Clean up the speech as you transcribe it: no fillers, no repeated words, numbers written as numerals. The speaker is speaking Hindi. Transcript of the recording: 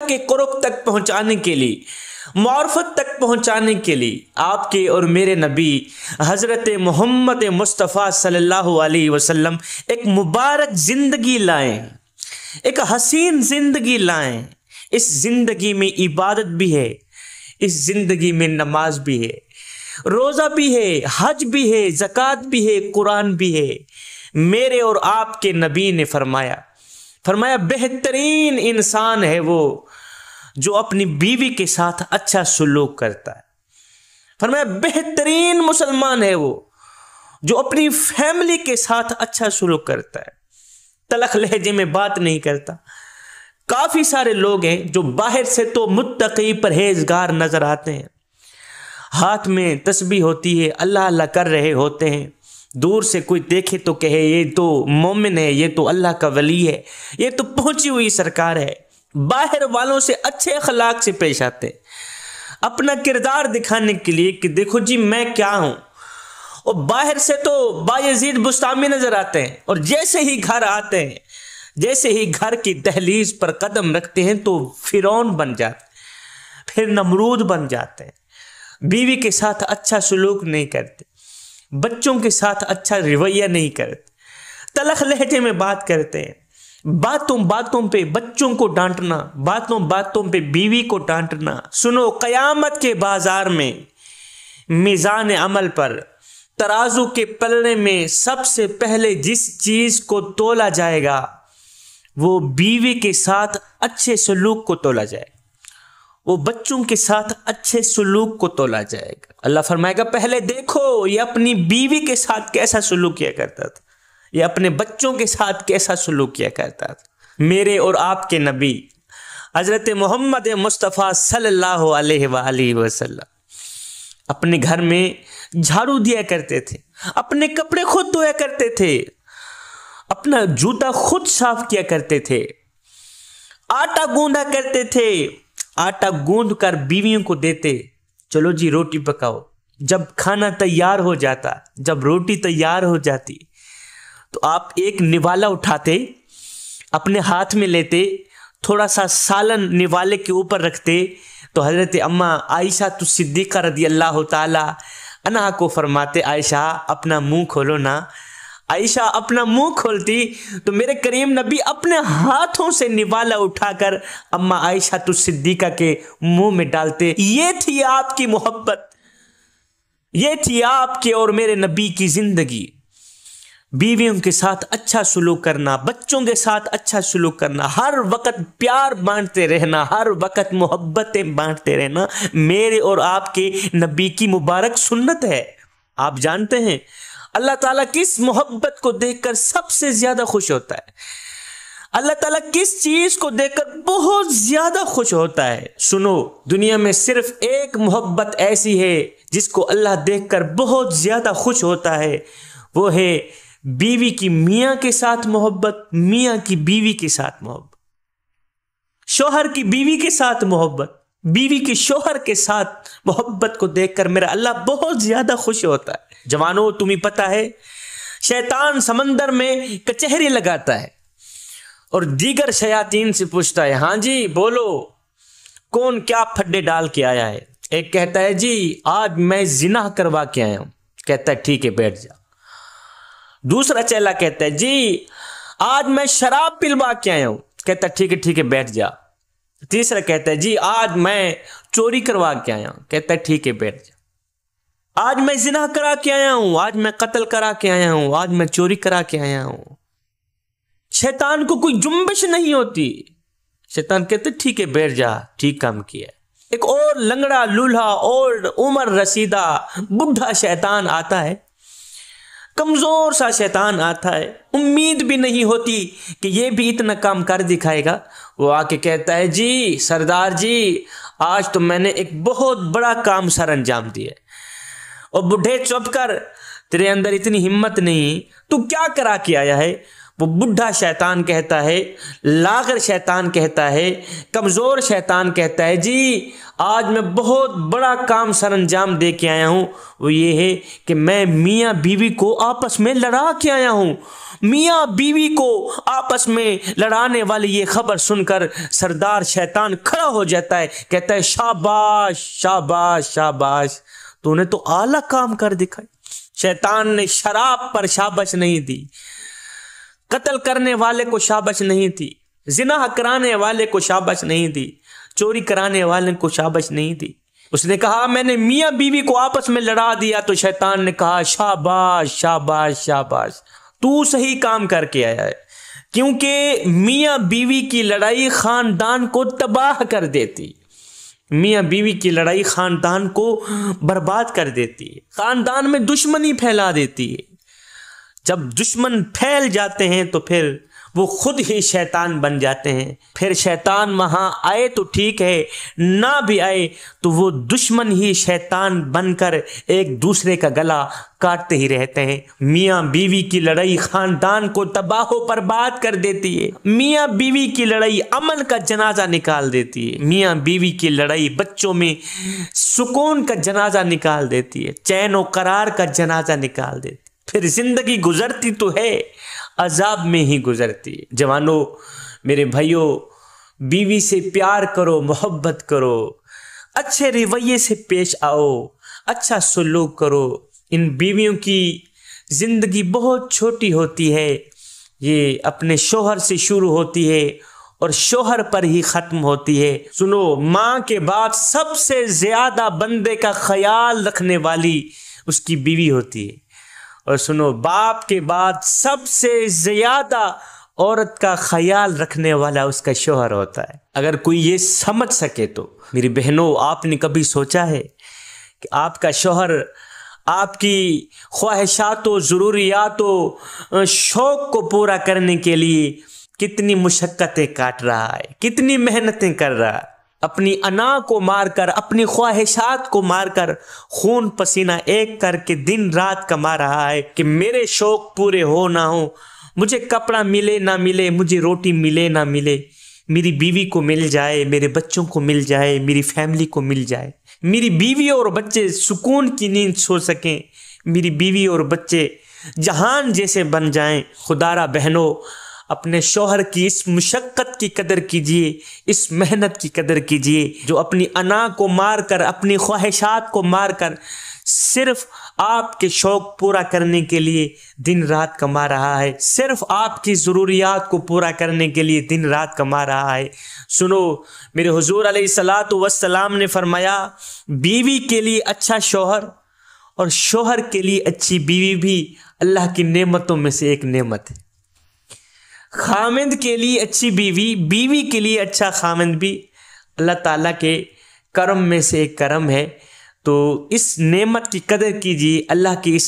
के कुर्ब तक पहुंचाने के लिए, मार्फत तक पहुंचाने के लिए आपके और मेरे नबी हज़रत मोहम्मद मुस्तफ़ा सल्लल्लाहु अलैहि वसल्लम एक मुबारक ज़िंदगी लाएं, एक हसीन ज़िंदगी लाएं। इस ज़िंदगी में इबादत भी है, इस ज़िंदगी में नमाज भी है, रोज़ा भी है, हज भी है, ज़कात भी है, कुरान भी है। मेरे और आपके नबी ने फरमाया बेहतरीन इंसान है वो जो अपनी बीवी के साथ अच्छा सलूक करता है। फरमाया बेहतरीन मुसलमान है वो जो अपनी फैमिली के साथ अच्छा सलूक करता है, तलख लहजे में बात नहीं करता। काफी सारे लोग हैं जो बाहर से तो मुत्तकी परहेजगार नजर आते हैं, हाथ में तस्बीह होती है, अल्लाह अल्लाह कर रहे होते हैं, दूर से कोई देखे तो कहे ये तो मोमिन है, ये तो अल्लाह का वली है, ये तो पहुंची हुई सरकार है। बाहर वालों से अच्छे अखलाक से पेश आते, अपना किरदार दिखाने के लिए कि देखो जी मैं क्या हूं, और बाहर से तो बायजीद बुस्तामी नजर आते हैं, और जैसे ही घर आते हैं, जैसे ही घर की दहलीज पर कदम रखते हैं तो फिरौन बन जाते, फिर नमरूद बन जाते हैं। बीवी के साथ अच्छा सलूक नहीं करते, बच्चों के साथ अच्छा रवैया नहीं करते, तलख लहजे में बात करते हैं, बातों बातों पे बच्चों को डांटना, बातों बातों पे बीवी को डांटना। सुनो, कयामत के बाजार में मीज़ान अमल पर तराजू के पलड़े में सबसे पहले जिस चीज को तोला जाएगा वो बीवी के साथ अच्छे सलूक को तोला जाएगा, वो बच्चों के साथ अच्छे सलूक को तोला जाएगा। अल्लाह फरमाएगा पहले देखो ये अपनी बीवी के साथ कैसा सलूक किया करता था, ये अपने बच्चों के साथ कैसा सलूक किया करता था। मेरे और आपके नबी हज़रत मोहम्मद मुस्तफ़ा सल्लल्लाहु अलैहि वसल्लम अपने घर में झाड़ू दिया करते थे, अपने कपड़े खुद धोया करते थे, अपना जूता खुद साफ किया करते थे, आटा गूंदा करते थे, आटा गूंद कर बीवियों को देते, चलो जी रोटी पकाओ। जब खाना तैयार हो जाता, जब रोटी तैयार हो जाती तो आप एक निवाला उठाते, अपने हाथ में लेते, थोड़ा सा सालन निवाले के ऊपर रखते तो हज़रत अम्मा आयशा तो सिद्दीक़ा रज़ी अल्लाह ताला अन्हा को फरमाते आयशा अपना मुंह खोलो ना। आयशा अपना मुंह खोलती तो मेरे करीम नबी अपने हाथों से निवाला उठाकर अम्मा आयशा तो सिद्दीक़ा के मुंह में डालते। ये थी आपकी मोहब्बत, ये थी आपके और मेरे नबी की जिंदगी। बीवियों के साथ अच्छा सलूक करना, बच्चों के साथ अच्छा सलूक करना, हर वक्त प्यार बांटते रहना, हर वक्त मोहब्बतें बांटते रहना मेरे और आपके नबी की मुबारक सुन्नत है। आप जानते हैं अल्लाह ताला किस मोहब्बत को देखकर सबसे ज्यादा खुश होता है? अल्लाह ताला किस चीज को देखकर बहुत ज्यादा खुश होता है? सुनो, दुनिया में सिर्फ एक मोहब्बत ऐसी है जिसको अल्लाह देखकर बहुत ज्यादा खुश होता है, वो है बीवी की मियां के साथ मोहब्बत, मियां की बीवी के साथ मोहब्बत, शौहर की बीवी के साथ मोहब्बत, बीवी की शौहर के साथ मोहब्बत को देखकर मेरा अल्लाह बहुत ज्यादा खुश होता है। जवानों, तुम्हें पता है शैतान समंदर में कचहरी लगाता है और दीगर शयातीन से पूछता है, हाँ जी बोलो कौन क्या फड्डे डाल के आया है? एक कहता है जी आज मैं जिना करवा के आया हूं, कहता है ठीक है बैठ जा। दूसरा चेला कहता है जी आज मैं शराब पिलवा के आया हूं, कहता है ठीक है बैठ जा। तीसरा कहता है जी आज मैं चोरी करवा के आया हूं, कहता है ठीक है बैठ जा। आज मैं जिना करा के आया हूं, आज मैं कत्ल करा के आया हूं, आज मैं चोरी करा के आया हूं। शैतान को कोई जुम्बिश नहीं होती, शैतान कहते ठीक है बैठ जा, ठीक काम किया। एक और लंगड़ा लूल्हा ओल्ड उमर रसीदा बुढ़ा शैतान आता है, कमजोर सा शैतान आता है, उम्मीद भी नहीं होती कि ये भी इतना काम कर दिखाएगा। वो आके कहता है जी सरदार जी आज तो मैंने एक बहुत बड़ा काम सर अंजाम दिया। और बुढ़े चुप कर, तेरे अंदर इतनी हिम्मत नहीं, तू क्या करा के आया है? वो बुढ़ा शैतान कहता है, लागर शैतान कहता है, कमज़ोर शैतान कहता है, जी आज मैं बहुत बड़ा काम सर अंजाम दे के आया हूँ। वो ये है कि मैं मियाँ बीवी को आपस में लड़ा के आया हूँ। मियाँ बीवी को आपस में लड़ाने वाली ये खबर सुनकर सरदार शैतान खड़ा हो जाता है, कहता है शाबाश शाबाश शाबाश, तूने तो आला काम कर दिखाई। शैतान ने शराब पर शाबाश नहीं दी, कत्ल करने वाले को शाबाश नहीं दी, जिना कराने वाले को शाबाश नहीं दी, चोरी कराने वाले को शाबाश नहीं दी। उसने कहा मैंने मियाँ बीवी को आपस में लड़ा दिया, तो शैतान ने कहा शाबाश शाबाश शाबाश, तू सही काम करके आया है। क्योंकि मियाँ बीवी की लड़ाई खानदान को तबाह कर देती, मियाँ बीवी की लड़ाई खानदान को बर्बाद कर देती है, खानदान में दुश्मनी फैला देती है। जब दुश्मन फैल जाते हैं तो फिर वो खुद ही शैतान बन जाते हैं। फिर शैतान वहाँ आए तो ठीक है, ना भी आए तो वो दुश्मन ही शैतान बनकर एक दूसरे का गला काटते ही रहते हैं। मियाँ बीवी की लड़ाई खानदान को तबाह बर्बाद कर देती है। मियाँ बीवी की लड़ाई अमन का जनाजा निकाल देती है। मियाँ बीवी की लड़ाई बच्चों में सुकून का जनाजा निकाल देती है, चैन और करार का जनाजा निकाल देती है। फिर जिंदगी गुजरती तो है, अजाब में ही गुजरती है। जवानों, मेरे भाइयों, बीवी से प्यार करो, मोहब्बत करो, अच्छे रवैये से पेश आओ, अच्छा सलूक करो। इन बीवियों की जिंदगी बहुत छोटी होती है, ये अपने शोहर से शुरू होती है और शोहर पर ही ख़त्म होती है। सुनो, माँ के बाद सबसे ज़्यादा बंदे का ख्याल रखने वाली उसकी बीवी होती है, और सुनो, बाप के बाद सबसे ज़्यादा औरत का ख्याल रखने वाला उसका शोहर होता है। अगर कोई ये समझ सके तो मेरी बहनों, आपने कभी सोचा है कि आपका शोहर आपकी ख्वाहिशातों, ज़रूरियातों, शौक़ को पूरा करने के लिए कितनी मुशक्क़तें काट रहा है, कितनी मेहनतें कर रहा है, अपनी अना को मारकर, अपनी ख्वाहिशात को मारकर, खून पसीना एक करके दिन रात कमा रहा है कि मेरे शौक़ पूरे हो ना हो, मुझे कपड़ा मिले ना मिले, मुझे रोटी मिले ना मिले, मेरी बीवी को मिल जाए, मेरे बच्चों को मिल जाए, मेरी फैमिली को मिल जाए, मेरी बीवी और बच्चे सुकून की नींद सो सकें, मेरी बीवी और बच्चे जहान जैसे बन जाएं। खुदारा बहनों, अपने शौहर की इस मुशक्क़त की कदर कीजिए, इस मेहनत की कदर कीजिए, जो अपनी अना को मार कर, अपनी ख्वाहिशात को मार कर सिर्फ आपके शौक़ पूरा करने के लिए दिन रात कमा रहा है, सिर्फ आपकी ज़रूरियात को पूरा करने के लिए दिन रात कमा रहा है। सुनो, मेरे हुज़ूर अलैहिस्सलातु वस्सलाम ने फरमाया, बीवी के लिए अच्छा शौहर और शौहर के लिए अच्छी बीवी भी अल्लाह की नेमतों में से एक नेमत है। खामिंद के लिए अच्छी बीवी, बीवी के लिए अच्छा खामिंद भी अल्लाह ताला के करम में से एक करम है। तो इस नेमत की कदर कीजिए, अल्लाह की इस